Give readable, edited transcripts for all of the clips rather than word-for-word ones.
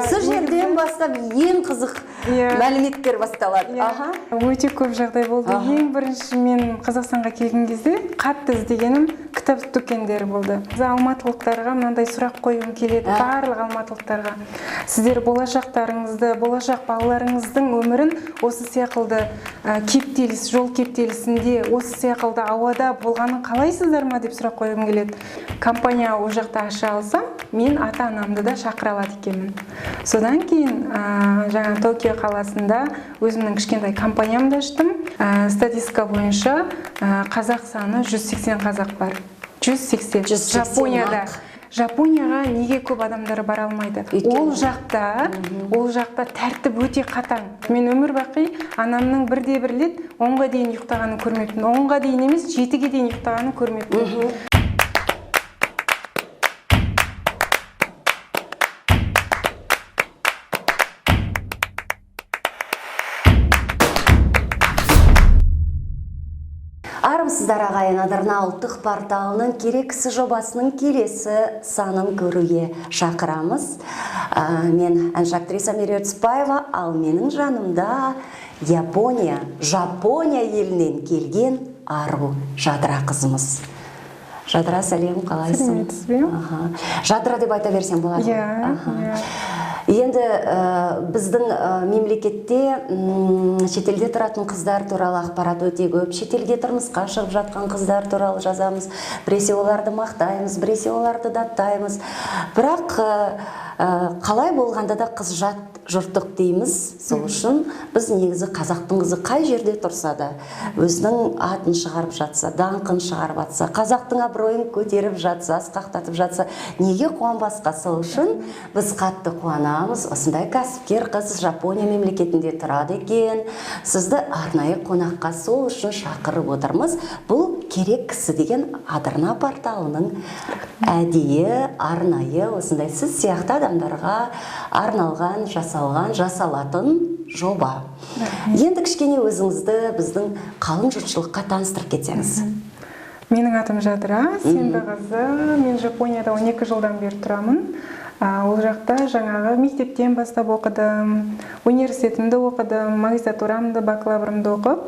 Осы жерден бастап ең қызық мәліметтер басталады. Өте көп жағдай болды. Ең бірінші мен Қазақстанға келген кезде қатты іздегенім кітап дүкендері болды. Алматылықтарға мынандай сұрақ қойғым келеді, барлық алматылықтарға. Сіздер болашақтарыңызды, болашақ балаларыңыздың өмірін осы сияқты кептеліс, жол кептелісінде, осы сияқты ауада болғанын қалайсыздар ма деп сұрақ қойғым келеді. Компания ол жақта аша алсам, мен ата-анамды да шақыра алады екенмін. Содан кейін жаңа Токио қаласында өзімнің кішкентай компаниямды аштым. Статистика бойынша қазақ саны 180 қазақ бар. 180. Жапонияға неге көп адамдар бара алмайды? Ол жақта тәртіп өте қатаң. Мен өмір бақи анамның бірде-бір рет 10-ға дейін ұйықтағанын көрмеппін. 10-ға дейін емес, 7-ге дейін ұйықтағанын көрмеппін. Армысыздар ағайын, Адырна ұлттық порталының керексі жобасының келесі санын көруге шақырамыз. Мен әнші актриса Меруерт Спаева, ал менің жанымда Жапония елінен келген Ару Жадыра қызымыз. Жадыра, сәлем, қалайсың? Сәлеметсіз бе? Жадыра деп айта берсең болады. Енді біздің мемлекетте шетелде тұратын қыздар туралы ақпарат өте көп. Шетелге тұрмысқа шығып жатқан қыздар туралы жазамыз. Біресе оларды мақтаймыз, біресе оларды даттаймыз. Бірақ қалай болғанда да қыз жат жұрттық дейміз. Сол үшін біз негізі қазақтың қызы қай жерде тұрса да, өзінің атын шығарып жатса, даңқын шығарып жатса, қазақтың абыройын көтеріп жатса, асқақтатып жатса, неге қуанбасқа? Сол үшін біз қатты қуанамыз. Осындай кәсіпкер қыз Жапония мемлекетінде тұрады екен. Сізді арнайы қонаққа сол үшін шақырып отырмыз. Бұл керек кісі деген Адырна порталының әдейі, арнайы осындай сіз сияқты адамдарға арналған, жасалатын жоба. Енді кішкене өзіңізді біздің қалың жұртшылыққа таныстырып кетсеңіз. Менің атым Жадыра, сенбі қызы. Мен Жапонияда 12 жылдан бері тұрамын. Ол жақта жаңағы мектептен бастап оқыдым, университетімді оқыдым, магистратурамды, бакалаврымды оқып,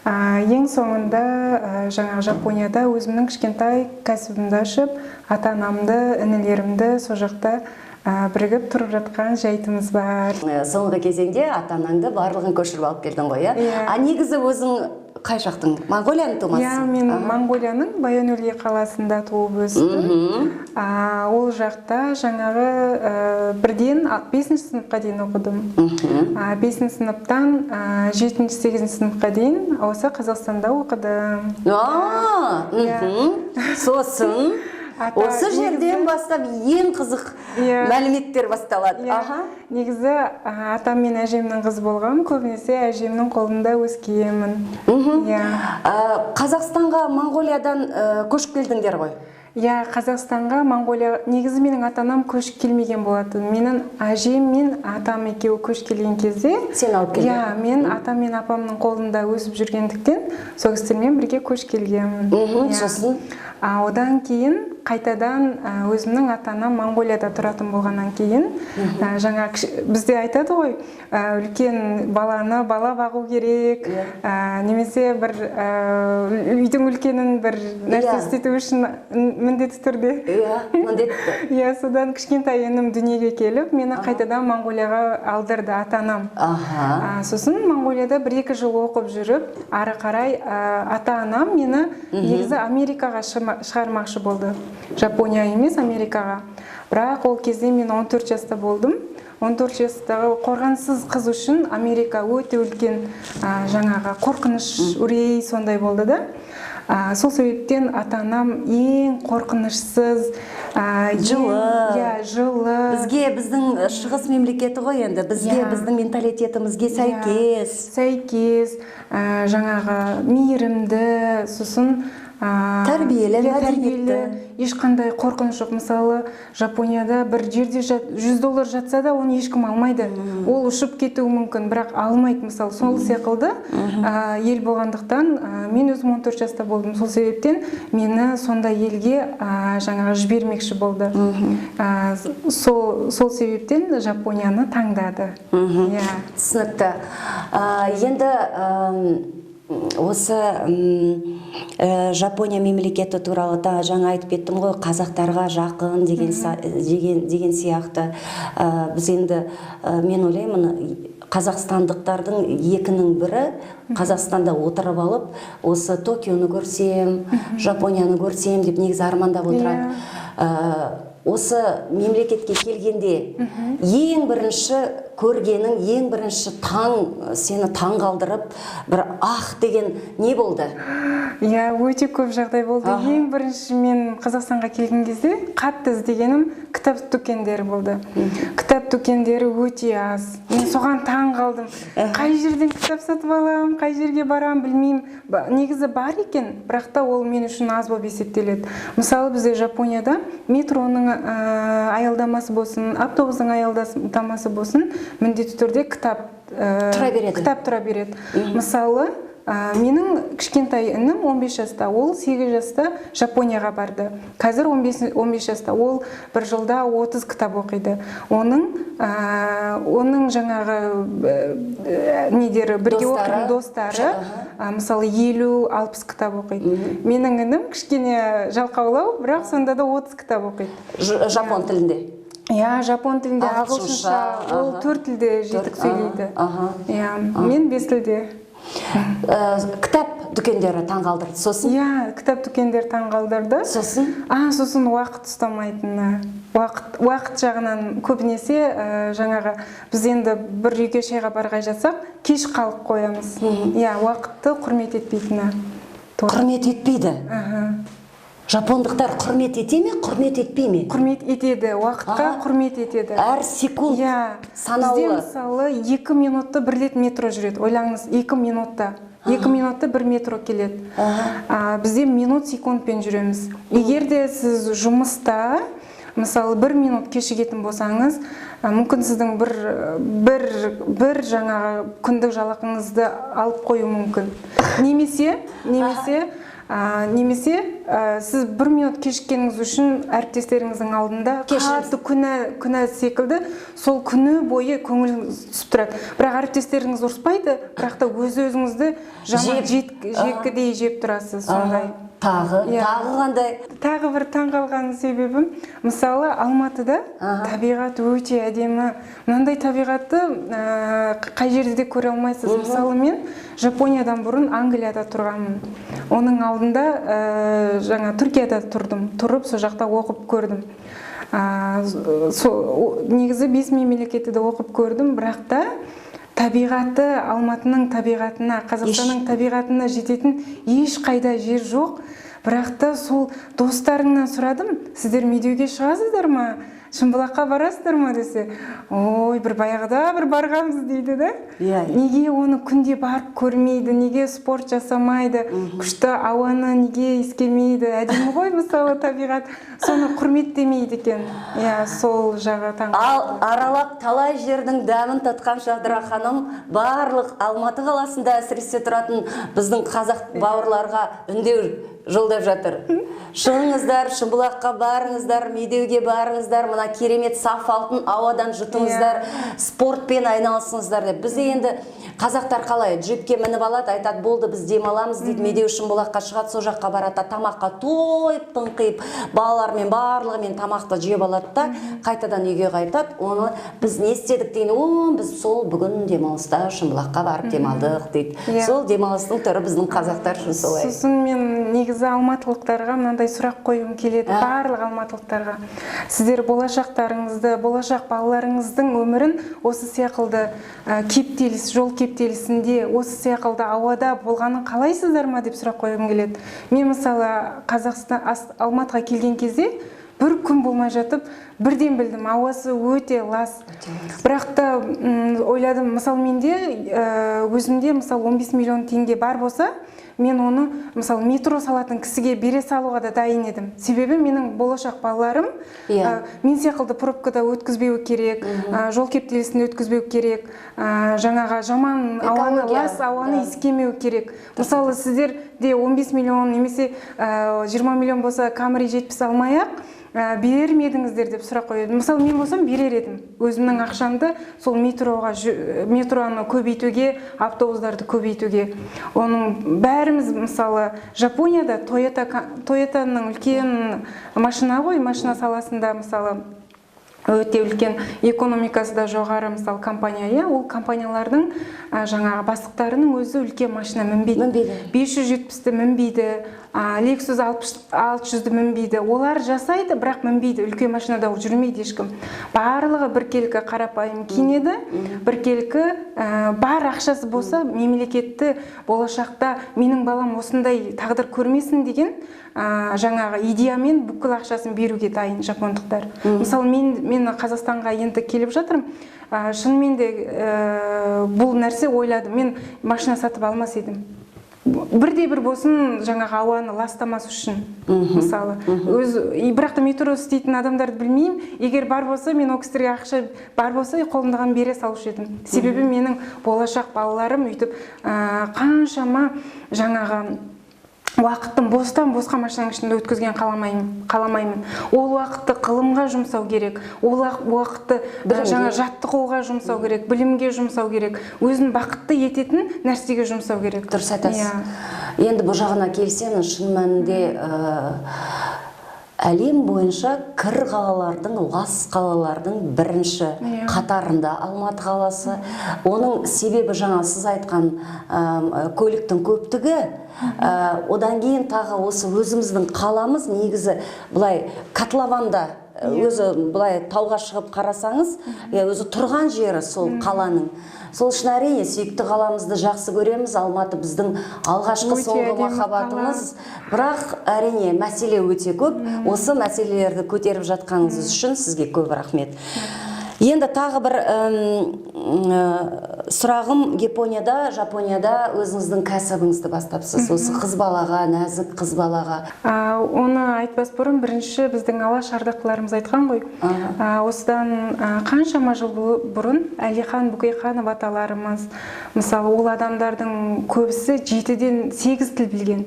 ең соңында жаңағы Жапонияда өзімнің кішкентай кәсібімді ашып, ата-анамды, інілерімді сол жақта бірігіп тұрып жатқан жайтымыз бар. Соңғы кезеңде ата-анаңды барлығын көшіріп алып келдің ғой, а негізі өзің қай жақтың? Монғолияның тумасысың? Мен Монғолияның Баян-Өлгей қаласында туып өстім. Ол жақта жаңағы бірден 5-ші сыныпқа дейін оқыдым. 5-ші сыныптан 7-8 сыныпқа дейін осы Қазақстанда оқыдым. Сосын осы жерден бастап ең қызық мәліметтер басталады. Негізі атам мен әжемнің қызы болғам, көбінесе әжемнің қолында өскенмін. Қазақстанға Монғолиядан көшіп келдіңдер ғой? Қазақстанға, Монғолия, негізі менің ата-анам көшіп келмеген болатын. Менің әжем мен атам екеуі көшіп келген кезде, сен алып келдің? Мен атам мен апамның қолында өсіп жүргендіктен, сол кісілермен бірге көшіп келгенмін. Сосын? Одан кейін қайтадан өзімнің ата-анам Монғолияда тұратын болғаннан кейін, жаңа бізде айтады ғой, үлкен баланы бала бағу керек, немесе бір үйдің үлкенін бір нәрсе істету үшін міндетті түрде. Міндетті. Содан кішкентай інім дүниеге келіп, мені қайтадан Монғолияға алдырды ата-анам. Сосын Монғолияда 1-2 жыл оқып жүріп, ары қарай ата-анам мені негізі Америкаға шығармақшы болды. Жапония емес, Америкаға. Бірақ ол кезде мен 14 жаста болдым. 14 жастағы қорғансыз қыз үшін Америка өте үлкен жаңағы қорқыныш, үрей сондай болды да. Сол себептен ата-анам ең қорқынышсыз, жылы. Бізге біздің шығыс мемлекеті ғой енді, бізге біздің менталитетімізге сәйкес. Жаңағы мейірімді, сосын Тәрбиелі, мәдениетті. Ешқандай қорқыныш жоқ. Мысалы, Жапонияда бір жерде $100 жатса да, оны ешкім алмайды. Ол ұшып кетуі мүмкін, бірақ алмайды. Мысалы, сол секілді ел болғандықтан, мен өзім 14 жаста болдым. Сол себептен мені сондай елге жаңағы жібермекші болды. Сол себептен Жапонияны таңдады. Түсінікті. Енді осы Жапония мемлекеті туралы да жаңа айтып кеттім ғой, қазақтарға жақын деген сияқты. Біз енді, мен ойлаймын, қазақстандықтардың екінің бірі Қазақстанда отырып алып, осы Токионы көрсем, Жапонияны көрсем деп негізі армандап отырады. Осы мемлекетке келгенде ең бірінші көргенің, ең бірінші сені таң қалдырып, бір деген не болды? Өте көп жағдай болды. Ең бірінші мен Қазақстанға келген кезде қатты іздегенім кітап дүкендері болды. Кітап дүкендері өте аз. Мен соған таң қалдым. Қай жерден кітап сатып алам, қай жерге барам білмеймін. Негізі бар екен, бірақ та ол мен үшін аз болып есептеледі. Мысалы, бізде Жапонияда метроның аялдамасы болсын, автобустың аялдамасы болсын, міндетті түрде кітап тұра береді. Мысалы, менің кішкентай інім 15 жаста, ол 8 жаста Жапонияға барды. Қазір 15 жаста, ол бір жылда 30 кітап оқиды. Оның жаңағы бірге оқитын достары, мысалы 50-60 кітап оқиды. Менің інім кішкене жалқаулау, бірақ сонда да 30 кітап оқиды. Жапон тілінде? Жапон тілінде, ағылшынша, ол 4 тілде жетік сөйлейді. Мен 5 тілде. Кітап дүкендері таңғалдырды, сосын? Кітап дүкендері таңғалдырды. Сосын? Сосын уақыт ұстамайтыны. Уақыт жағынан көбінесе жаңағы біз енді бір үйге шайға барғай жатсақ, кеш қалып қоямыз. Уақытты құрмет етпейтіні. Құрмет етпейді? Жапондықтар құрмет ете ме, құрмет етпей ме? Құрмет етеді, уақытқа құрмет етеді. Әр секунд санаулы. Бізде мысалы 2 минутта бір рет метро жүреді. Ойлаңыз, 2 минутта. 2 минутта бір метро келеді. Бізде минут секундпен жүреміз. Егер де сіз жұмыста, мысалы 1 минут кешігетін болсаңыз, мүмкін сіздің бір жаңағы күндік жалақыңызды алып қою мүмкін. Немесе сіз 1 минут кешіккеніңіз үшін әріптестеріңіздің алдында қатты күнә секілді сол күні бойы көңіліңіз түсіп тұрады. Бірақ әріптестеріңіз ұрыспайды, бірақ та өзіңізді жаман жеккідей жеп тұрасыз сондай. Тағы қандай? Тағы бір таң қалған себебім, мысалы Алматыда табиғат өте әдемі. Мынандай табиғатты қай жерде де көре алмайсыз. Мысалы мен Жапониядан бұрын Англияда тұрғанмын. Оның алдында жаңа Түркияда тұрып, сол жақта оқып көрдім. Негізі 5 мемлекетті оқып көрдім, бірақ та табиғаты, Алматының табиғатына, Қазақстанның табиғатына жететін ешқайда жер жоқ. Бірақ та сол достарыңнан сұрадым, сіздер медеуге шығасыздар ма? Шымбұлаққа барасыздар ма десе, ой, бір баяғыда бір барғанбыз дейді да. Неге оны күнде барып көрмейді, неге спорт жасамайды, күшті ауаны неге искемейді, әдемі ғой мысалы табиғат, соны құрметтемейді екен. Сол жағы таң. Ал аралап талай жердің дәмін татқан Жадыра ханым барлық Алматы қаласында әсіресе тұратын біздің қазақ бауырларға үндеу жолдап жатыр. Шығыңыздар, Шымбұлаққа барыңыздар, медеуге барыңыздар, мына керемет саф алтын ауадан жұтыңыздар, спортпен айналысыңыздар деп. Біз енді қазақтар қалай джипке мініп алады, айтады, болды, біз демаламыз дейді, медеу Шымбұлаққа шығады, сол жаққа барады, тамаққа тойып, тыңқиып, балалармен барлығымен тамақты жеп алады да, қайтадан үйге қайтады. Оны біз не істедік дейін, біз сол бүгін демалыста Шымбұлаққа барып демалдық дейді. Сол демалыстың түрі біздің қазақтар үшін солай. Сосын мен негізі алматылықтарға мынандай сұрақ қойғым келеді, барлық алматылықтарға. Сіздер болашақтарыңызды, болашақ балаларыңыздың өмірін осы сияқылды жол кептелісінде, осы сияқылды ауада болғанын қалайсыздар ма деп сұрақ қойғым келеді. Мен мысалы Алматыға келген кезде бір күн болмай жатып, бірден білдім, ауасы өте лас. Бірақ та ойладым, мысалы менде, өзімде мысалы 15 миллион теңге бар болса, мен оны мысалы метро салатын кісіге бере салуға да дайын едім. Себебі менің болашақ балаларым мен секілді пробкада өткізбеу керек, жол кептелісінде өткізбеу керек, жаңаға жаман ауаны, лас ауаны иіскемеу керек. Мысалы сіздер де 15 миллион немесе 20 миллион болса Camry жетпіс алмай-ақ бермедіңіздер деп сұрақ қояды. Мысалы мен болсам берер едім. Өзімнің ақшамды сол метроны көбейтуге, автобустарды көбейтуге. Оның бәріміз мысалы Жапонияда Toyotаның үлкен машина ғой, машина саласында мысалы өте үлкен экономикасы да жоғары мысалы компания, ол компаниялардың жаңағы бастықтарының өзі үлкен машина мінбейді. 570-ті мінбейді, Lexus 600-ді мінбейді. Олар жасайды, бірақ мінбейді. Үлкен машинада жүрмейді ешкім. Барлығы біркелкі қарапайым киінеді, біркелкі бар ақшасы болса, мемлекетті болашақта менің балам осындай тағдыр көрмесін деген жаңағы идеямен бүкіл ақшасын беруге дайын жапондықтар. Мысалы мен Қазақстанға енді келіп жатырмын. Шынымен де бұл нәрсе ойладым. Мен машина сатып алмас едім. Бірде-бір болсын жаңағы ауаны ластамас үшін. Мысалы, бірақ та метро істейтін адамдарды білмеймін. Егер бар болса, мен ол кісілерге ақша бар болса, қолымдаған бере салушы едім. Себебі менің болашақ балаларым өйтіп қаншама жаңағы уақыттың босқа машинаның ішінде өткізген қаламаймын. Ол уақытты ғылымға жұмсау керек. Ол уақытты жаңа жаттығуға жұмсау керек, білімге жұмсау керек. Өзін бақытты ететін нәрсеге жұмсау керек. Дұрыс айтасыз. Енді бұл жағына келсем, шын мәнінде әлем бойынша кір қалалардың, лас қалалардың бірінші қатарында Алматы қаласы. Оның себебі жаңа сіз айтқан көліктің көптігі, одан кейін тағы осы өзіміздің қаламыз негізі былай котлованда, өзі былай тауға шығып қарасаңыз, өзі тұрған жері сол қаланың. Сол үшін әрине сүйікті қаламызды жақсы көреміз. Алматы біздің алғашқы соңғы махаббатымыз. Бірақ әрине мәселе өте көп. Осы мәселелерді көтеріп жатқаныңыз үшін сізге көп рахмет. Енді тағы бір сұрағым, Жапонияда өзіңіздің кәсібіңізді бастапсыз. Осы қыз балаға, нәзік қыз балаға. Оны айтпас бұрын бірінші біздің алаш ардақтыларымыз айтқан ғой. Осыдан қаншама жыл бұрын Әлихан Бөкейханов аталарымыз, мысалы ол адамдардың көбісі 7-ден 8 тіл білген.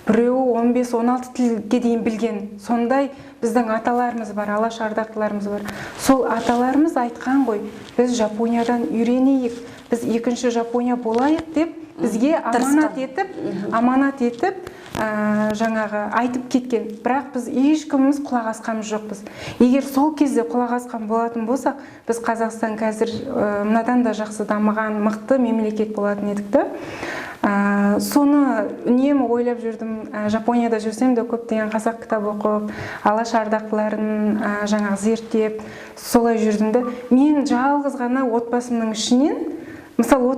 Біреуі 15-16 тілге дейін білген. Сондай біздің аталарымыз бар, алаш ардақтыларымыз бар. Сол аталарымыз айтқан ғой, біз Жапониядан үйренейік, біз екінші Жапония болайық деп бізге аманат етіп жаңағы айтып кеткен. Бірақ біз ешкіміміз құлақ асқанымыз жоқпыз. Егер сол кезде құлақ асқан болатын болсақ, біз Қазақстан қазір мынадан да жақсы дамыған мықты мемлекет болатын едік та. Соны үнемі ойлап жүрдім. Жапонияда жүрсем де көптеген қазақ кітап оқып, алаш ардақтыларын жаңағы зерттеп, солай жүрдім де. Мен жалғыз ғана отбасымның ішінен, мысалы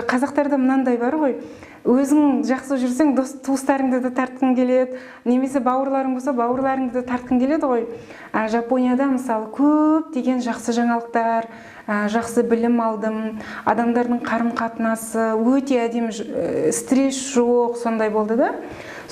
қазақтарда мынандай бар ғой, өзің жақсы жүрсең туыстарыңды да тартқың келеді, немесе бауырларың болса бауырларыңды да тартқың келеді ғой. Жапонияда мысалы көп деген жақсы жаңалықтар, жақсы білім алдым, адамдардың қарым-қатынасы өте әдемі, стресс жоқ, сондай болды да.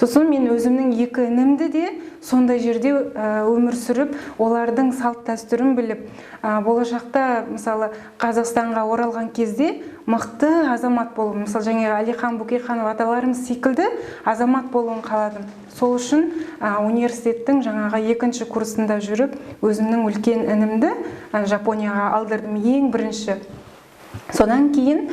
Сосын мен өзімнің 2 інімді де сондай жерде өмір сүріп, олардың салт дәстүрін біліп, болашақта мысалы Қазақстанға оралған кезде мықты азамат болу, мысалы жаңағы Әлихан Бөкейханов аталарымыз секілді азамат болуын қаладым. Сол үшін университеттің жаңағы 2-ші курсында жүріп, өзімнің үлкен інімді Жапонияға алдырдым ең бірінші. Содан кейін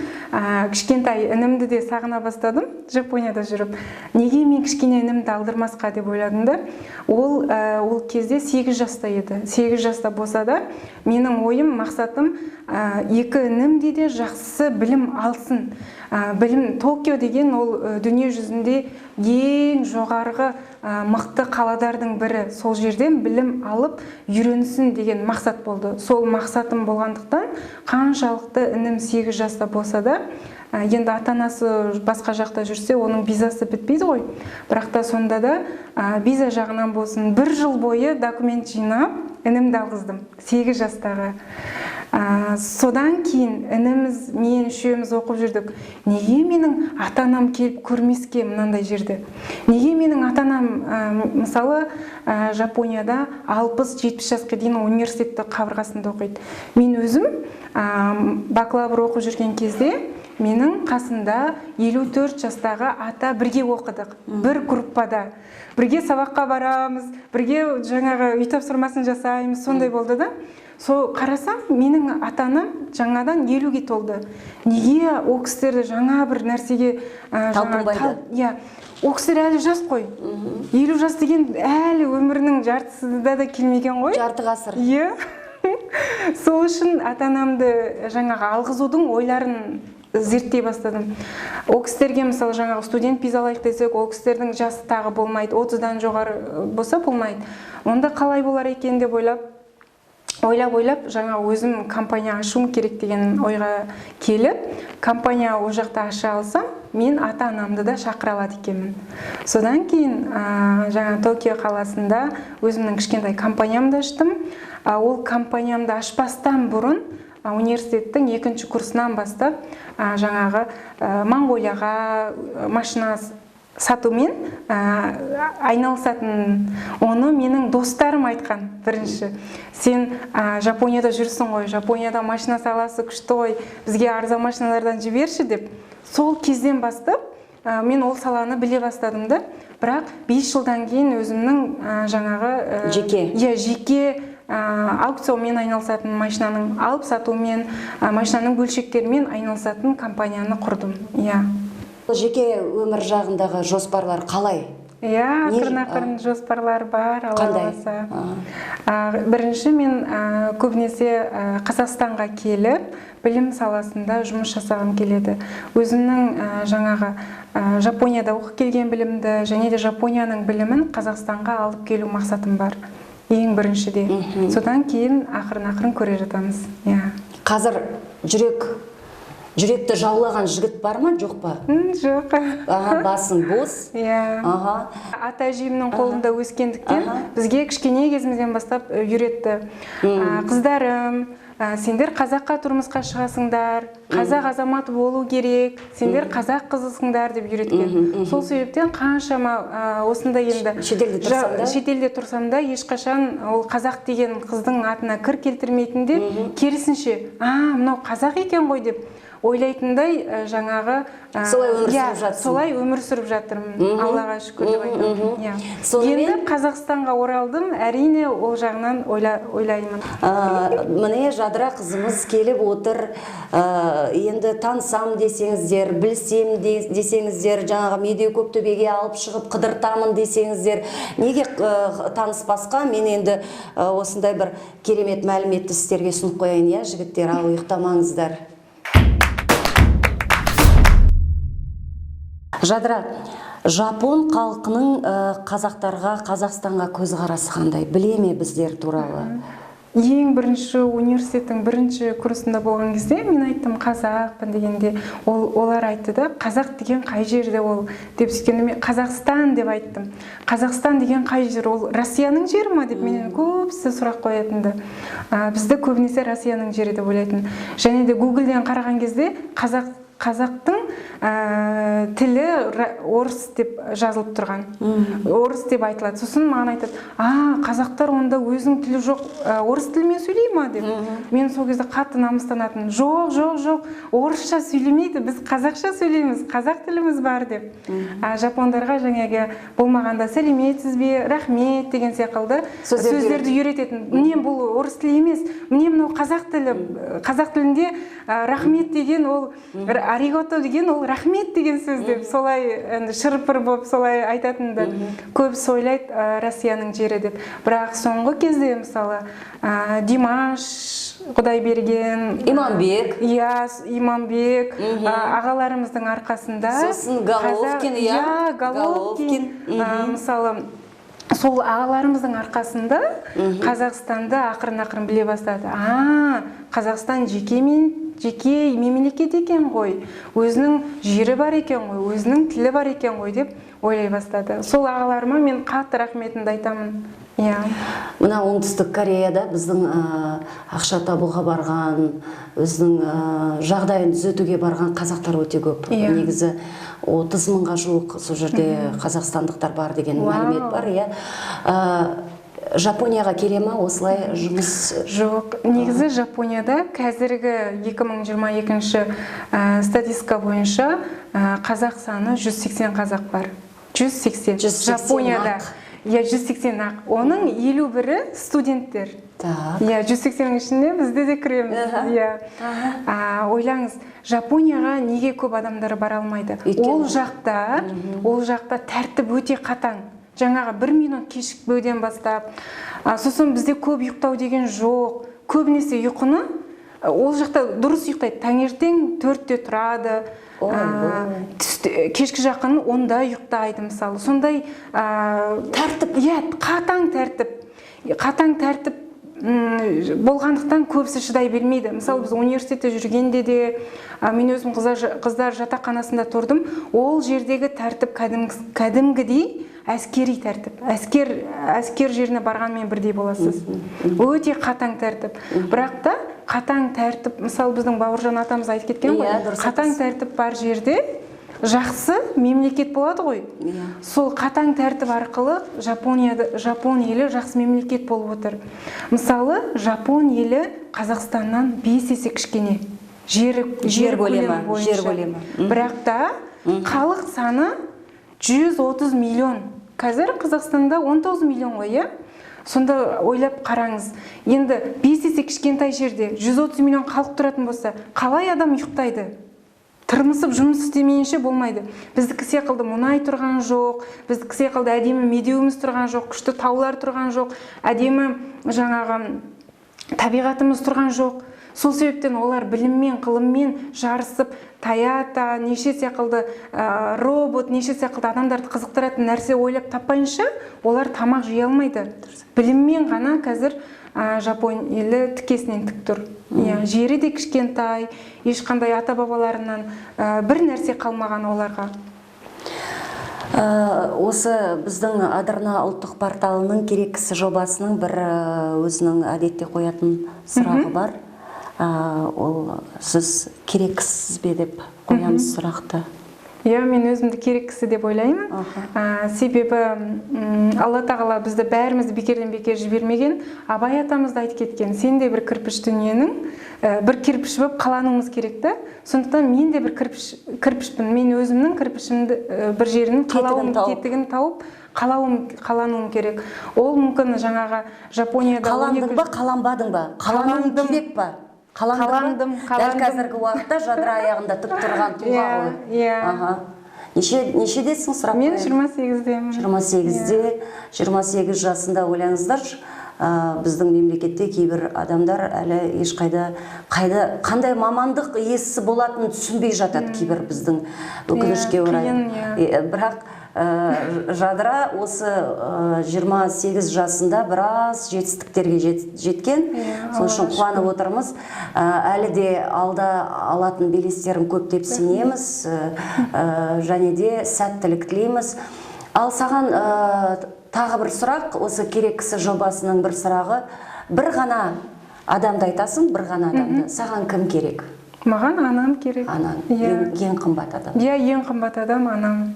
кішкентай інімді де сағына бастадым Жапонияда жүріп. Неге мен кішкене інімді алдырмасқа деп ойладым да. Ол кезде 8 жаста еді. 8 жаста болса да, менің ойым, мақсатым 2 інімде де жақсы білім алсын. Білім Токио деген ол дүние жүзінде ең жоғарғы мықты қаладардың бірі. Сол жерден білім алып үйренсін деген мақсат болды. Сол мақсатым болғандықтан қаншалықты інім 8 жаста болса да, енді ата-анасы басқа жақта жүрсе, оның визасы бітпейді ғой. Бірақ та сонда да виза жағынан болсын, 1 жыл бойы документ жинап, інімді алғыздым 8 жастағы. Содан кейін ініміз, мен үшеуміз оқып жүрдік. Неге менің ата-анам келіп көрмеске мынандай жерді? Неге менің ата-анам, мысалы, Жапонияда 60-70 жасқа дейін университетті қабырғасында оқиды. Мен өзім бакалавр оқып жүрген кезде менің қасында 54 жастағы ата бірге оқыдық. Бір группада. Бірге сабаққа барамыз, бірге жаңағы үй тапсырмасын жасаймыз, сондай болды да. Сол қарасам, менің ата-анам жаңадан 50-ге толды. Неге ол кісілерді жаңа бір нәрсеге талпынбайды? Иә, ол кісілер әлі жас қой. 50 жас деген әлі өмірінің жартысында да келмеген ғой. Жарты ғасыр. Иә. Сол үшін ата-анамды жаңағы алғызудың ойларын зерттей бастадым. Ол кісілерге мысалы жаңағы студент виза алайық десек, ол кісілердің жасы тағы болмайды, 30-дан жоғары болса болмайды. Онда қалай болар екен деп ойлап жаңа өзім компания ашуым керек деген ойға келіп, компания ол жақта аша алсам, мен ата-анамды да шақыра алады екенмін. Содан кейін жаңа Токио қаласында өзімнің кішкентай компаниямды аштым. Ол компаниямды ашпастан бұрын университеттің 2-ші курсынан бастап жаңағы Монғолияға машина сатумен айналысатын, оны менің достарым айтқан бірінші. Сен Жапонияда жүрсің ғой, Жапонияда машина саласы күшті ғой, бізге арзан машиналардан жіберші деп. Сол кезден бастап мен ол саланы біле бастадым да. Бірақ 5 жылдан кейін өзімнің жаңағы жеке аукционмен айналысатын, машинаның алып сатумен, машинаның бөлшектерімен айналысатын компанияны құрдым. Жеке өмір жағындағы жоспарлар қалай? Ақырын жоспарлар бар, Алла қаласа. Бірінші мен көбінесе Қазақстанға келіп, білім саласында жұмыс жасағым келеді. Өзімнің жаңағы Жапонияда оқып келген білімді және де Жапонияның білімін Қазақстанға алып келу мақсатым бар. Ең біріншіде. Содан кейін ақырын көре жатамыз. Қазір жүректі жаулаған жігіт бар ма, жоқ па? Жоқ. Басың бос? Ата-әжемнің қолында өскендіктен бізге кішкене кезімізден бастап үйретті. Қыздарым, сендер қазаққа тұрмысқа шығасыңдар, қазақ азаматы болу керек, сендер қазақ қызысыңдар деп үйреткен. Сол себептен қаншама осында енді шетелде тұрсам да ешқашан ол қазақ деген қыздың атына кір келтірмейтін де, керісінше, мынау қазақ екен ғой деп ойлайтындай жаңағы солай өмір сүріп жатырмын. Аллаға шүкір деп айтамын. Енді Қазақстанға оралдым, әрине ол жағынан ойлаймын. Міне Жадыра қызымыз келіп отыр. Енді танысам десеңіздер, білсем десеңіздер, жаңағы Медеу Көктөбеге алып шығып қыдыртамын десеңіздер, неге таныспасқа? Мен енді осындай бір керемет мәліметті сіздерге ұсынып қояйын, жігіттер, ал ұйықтамаңыздар. Жадыра, Жапон халқының қазақтарға, Қазақстанға көзқарасы қандай? Біле ме біздер туралы? Ең бірінші университеттің бірінші курсында болған кезде мен айттым қазақпын дегенде, олар айтты да, қазақ деген қай жерде ол деп сөйткенде мен Қазақстан деп айттым. Қазақстан деген қай жер, ол Россияның жері ма деп менен көбісі сұрақ қоятынды. Бізді көбінесе Россияның жері деп ойлайтын. Және де Google-ден қараған кезде қазақтың тілі орыс деп жазылып тұрған. Орыс деп айтылады. Сосын маған айтады, қазақтар онда өзінің тілі жоқ, орыс тілімен сөйлей ма деп. Мен сол кезде қатты намыстанатын. Жоқ, орысша сөйлемейді, біз қазақша сөйлейміз, қазақ тіліміз бар деп. Жапондарға жаңағы болмағанда сәлеметсіз бе, рахмет деген секілді сөздерді үйрететін. Міне бұл орыс тілі емес, міне мынау қазақ тілі. Қазақ тілінде рахмет деген ол аригото деген ол рахмет деген сөз деп солай шырпыр болып солай айтатынды көбісі ойлайды Россияның жері деп. Бірақ соңғы кезде мысалы Димаш Құдайберген, Иманбек ағаларымыздың арқасында, сосын Головкин, мысалы сол ағаларымыздың арқасында Қазақстанды ақырын біле бастады. Қазақстан жеке мемлекет екен ғой, өзінің жері бар екен ғой, өзінің тілі бар екен ғой деп ойлай бастады. Сол ағаларыма мен қатты рахметімді айтамын. Иә. Мына Оңтүстік Кореяда біздің ақша табуға барған, өзінің жағдайын түзетуге барған қазақтар өте көп. Негізі 30 мыңға жуық сол жерде қазақстандықтар бар деген мәлімет бар, иә. Жапонияға келе ма осылай жұмыс? Жоқ, негізі Жапонияда қазіргі 2022 статистика бойынша қазақ саны 180 қазақ бар. 180. Жапонияда. Иә, 180 ақ. Оның 51-і студенттер. Иә, 180-нің ішінде бізде де кіреміз. Иә. Ойлаңыз, Жапонияға неге көп адамдар бара алмайды? Ол жақта тәртіп өте қатаң. Жаңағы 1 минут кешікпеуден бастап, сосын бізде көп ұйықтау деген жоқ. Көбінесе ұйқыны ол жақта дұрыс ұйықтайды. Таңертең 4-те тұрады. Кешкі жақын 10-да ұйықтайды мысалы. Сондай тәртіп, қатаң тәртіп. Қатаң тәртіп болғандықтан көбісі шыдай бермейді. Мысалы біз университетте жүргенде де, мен өзім қыздар жатақханасында тұрдым. Ол жердегі тәртіп кәдімгідей әскери тәртіп. Әскер жеріне барғанмен бірдей боласыз. Өте қатаң тәртіп. Бірақ та қатаң тәртіп, мысалы біздің Бауыржан атамыз айтып кеткен ғой, қатаң тәртіп бар жерде жақсы мемлекет болады ғой. Сол қатаң тәртіп арқылы Жапон елі жақсы мемлекет болып отыр. Мысалы, Жапон елі Қазақстаннан 5 есе кішкене. Жер көлемі. Бірақ та халық саны 130 миллион. Қазір Қазақстанда 19 миллион ғой, иә? Сонда ойлап қараңыз. Енді 5 есе кішкентай жерде 130 миллион халық тұратын болса, қалай адам ұйықтайды? Тырмысып жұмыс істемейінше болмайды. Біздікі секілді мұнай тұрған жоқ, біздікі секілді әдемі медеуіміз тұрған жоқ, күшті таулар тұрған жоқ, әдемі жаңағы табиғатымыз тұрған жоқ. Сол себептен олар біліммен, ғылыммен жарысып, Toyota, неше секілді робот, неше секілді адамдарды қызықтыратын нәрсе ойлап таппайынша, олар тамақ жей алмайды. Біліммен ғана қазір Жапон елі тікесінен тік тұр. Жері де кішкентай, ешқандай ата-бабаларынан бір нәрсе қалмаған оларға. Осы біздің Адырна ұлттық порталының керексіз жобасының бір өзінің әдетте қоятын сұрағы бар. Ол сіз керексіз бе деп қоямыз сұрақты. Иә, мен өзімді керексіз деп ойлаймын. Себебі Алла тағала бізді бәрімізді бекерден бекер жібермеген. Абай атамыз да айтып кеткен, сен де бір кірпіш дүниенің бір кірпіш болып қалануымыз керек та. Сондықтан мен де бір кірпішпін. Мен өзімнің кірпішімді бір жерінің қалауым кетігін тауып қалануым керек. Ол мүмкін жаңағы Жапонияда... Қаландың ба, қаланбадың ба? Қалануым керек ба? Қаландым. Дәл қазіргі уақытта жадыра аяғында тік тұрған тұлға ғой. Нешедесің сұрақ? Мен 28-демін. 28 жасында ойлаңыздар, біздің мемлекетте кейбір адамдар әлі ешқайда қандай мамандық иесі болатынын түсінбей жатады кейбір біздің өкінішке орай. Бірақ жадыра осы 28 жасында біраз жетістіктерге жеткен. Сол үшін қуанып отырмыз. Әлі де алда алатын белестерін көп деп сенеміз. Және де сәттілік тілейміз. Ал саған тағы бір сұрақ, осы керексіз жобасының бір сұрағы. Бір ғана адамды айтасың, бір ғана адамды. Саған кім керек? Маған анам керек. Анаң, ең қымбат адам. Иә, ең қымбат адам анам.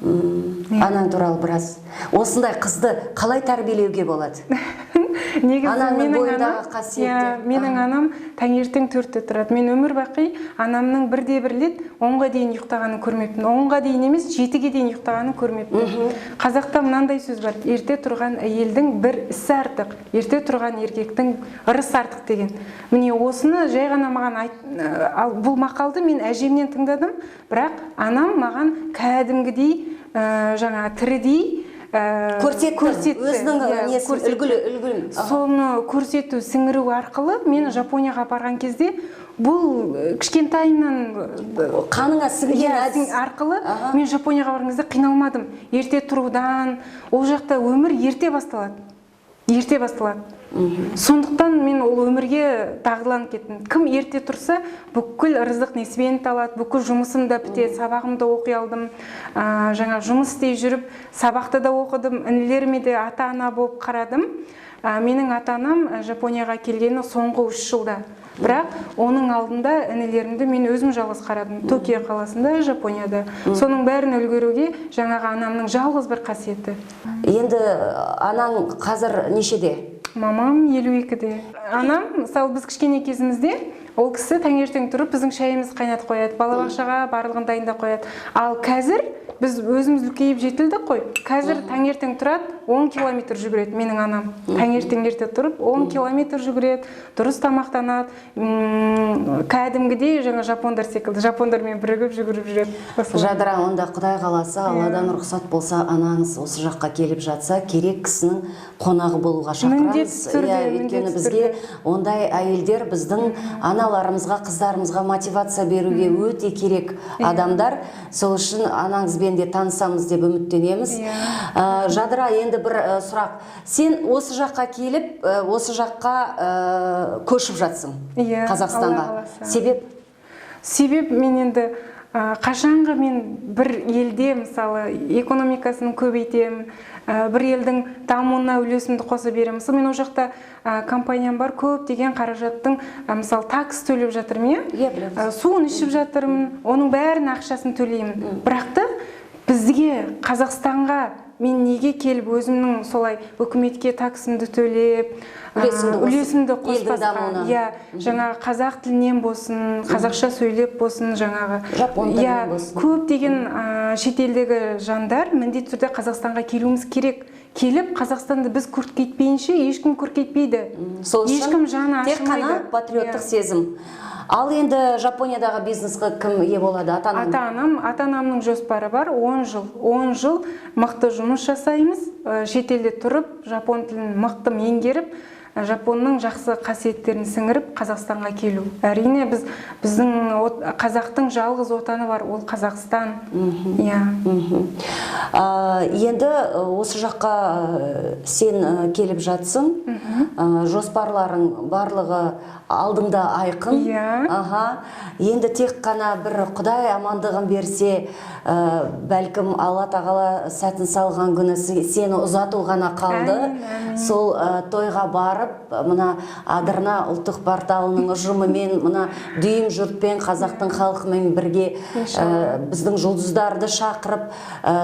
Анаң туралы біраз. Осындай қызды қалай тәрбиелеуге болады? Негізі менің анам таңертең 4-те тұрады. Мен өмір бақи анамның бірде-бір рет 10-ға дейін ұйықтағанын көрмеппін. 10-ға дейін емес, 7-ге дейін ұйықтағанын көрмеппін. Қазақта мынандай сөз бар: ерте тұрған әйелдің бір ісі артық, ерте тұрған еркектің ырысы артық деген. Міне осыны жай ғана маған бұл мақалды мен әжемнен тыңдадым, бірақ анам маған кәдімгідей жаңа тірідей көрсетті. Өзінің үлгілі. Соны көрсету, сіңіру арқылы мен Жапонияға барған кезде бұл кішкентайымнан қаныңа сіңген әдіс арқылы мен Жапонияға барған кезде қиналмадым. Ерте тұрудан, ол жақта өмір ерте басталады. ерте басталады. Сондықтан мен ол өмірге дағдыланып кеттім. Кім ерте тұрса, бүкіл рызық несібені талады, бүкіл жұмысым да бітеді, сабағымды оқи алдым. Жаңа жұмыс істей жүріп, сабақты да оқыдым, інілеріме де ата-ана болып қарадым. Менің ата-анам Жапонияға келгені соңғы 3 жылда. Бірақ оның алдында інілерімді мен өзім жалғыз қарадым. Токио қаласында, Жапонияда. Соның бәрін үлгеруге жаңағы анамның жалғыз бір қасиеті. Енді анаң қазір нешеде? Мамам 52-де. Анам, мысалы біз кішкене кезімізде, ол кісі таңертең тұрып біздің шайымызды қайнатып қояды, балабақшаға барлығын дайындап қояды. Ал қазір біз өзіміз үлкейіп жетілдік қой. Қазір таңертең тұрады, 10 километр жүгіреді менің анам. Таңертең ерте тұрып 10 километр жүгіреді, дұрыс тамақтанады. Кәдімгідей жаңа жапондар секілді, жапондармен бірігіп жүгіріп жүреді. Жадыра, онда Құдай қаласа, Алладан рұқсат болса, анаңыз осы жаққа келіп жатса, керек кісінің қонағы болуға шақырамыз. Өйткені бізге ондай әйелдер біздің аналарымызға, қыздарымызға мотивация беруге өте керек адамдар. Сол үшін анаңызбен де танысамыз деп үміттенеміз. Жадыра, енді бір сұрақ. Сен осы жаққа келіп, осы жаққа көшіп жатсың Қазақстанға. Себеп? Себеп мен енді қашанғы мен бір елде, мысалы, экономикасын көбейтем, бір елдің дамуына үлесімді қоса берем. Мысалы, мен о жақта компаниям бар, көп деген қаражаттың, мысалы, такс төлеп жатырмын, суын ішіп жатырмын, оның бәрін ақшасын төлеймін. Бірақ та бізге, Қазақстанға мен неге келіп өзімнің солай үкіметке таксымды төлеп, үлесімді қоспасқа, жаңағы қазақ тілінен болсын, қазақша сөйлеп болсын, жаңағы жапон тілінен болсын. Көп деген шетелдегі жандар міндетті түрде Қазақстанға келуіміз керек. Келіп, Қазақстанды біз көркейтпейінше ешкім көркейтпейді. Сол ешкім жаны ашымайды. Тек қана патриоттық сезім. Ал енді Жапониядағы бизнесқа кім ие болады? Ата-анамның жоспары бар, 10 жыл мықты жұмыс жасаймыз, шетелде тұрып, жапон тілін мықты меңгеріп, жапонның жақсы қасиеттерін сіңіріп Қазақстанға келу. Әрине біздің қазақтың жалғыз отаны бар, ол Қазақстан. Енді осы жаққа сен келіп жатсың, жоспарларың барлығы алдыңда айқын. Енді тек қана бір Құдай амандығын берсе, бәлкім Алла тағала сәтін салған күні сені ұзату ғана қалды. Сол тойға барып, мына Адырна ұлттық порталының ұжымымен, мына дүйім жұртпен, қазақтың халқымен бірге біздің жұлдыздарды шақырып,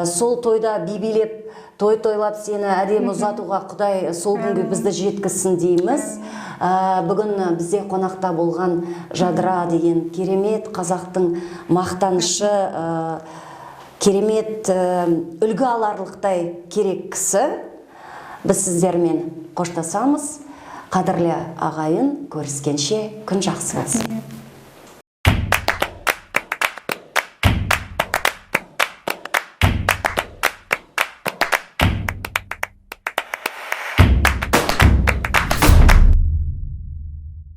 сол тойда билеп, той-тойлап сені әдемі ұзатуға Құдай сол күнге бізді жеткізсін дейміз. Бүгін бізде қонақта болған Жадыра деген керемет қазақтың мақтанышы, керемет үлгі аларлықтай керек кісі. Біз сіздермен қоштасамыз. Қадірлі ағайын, көріскенше күн жақсы болсын.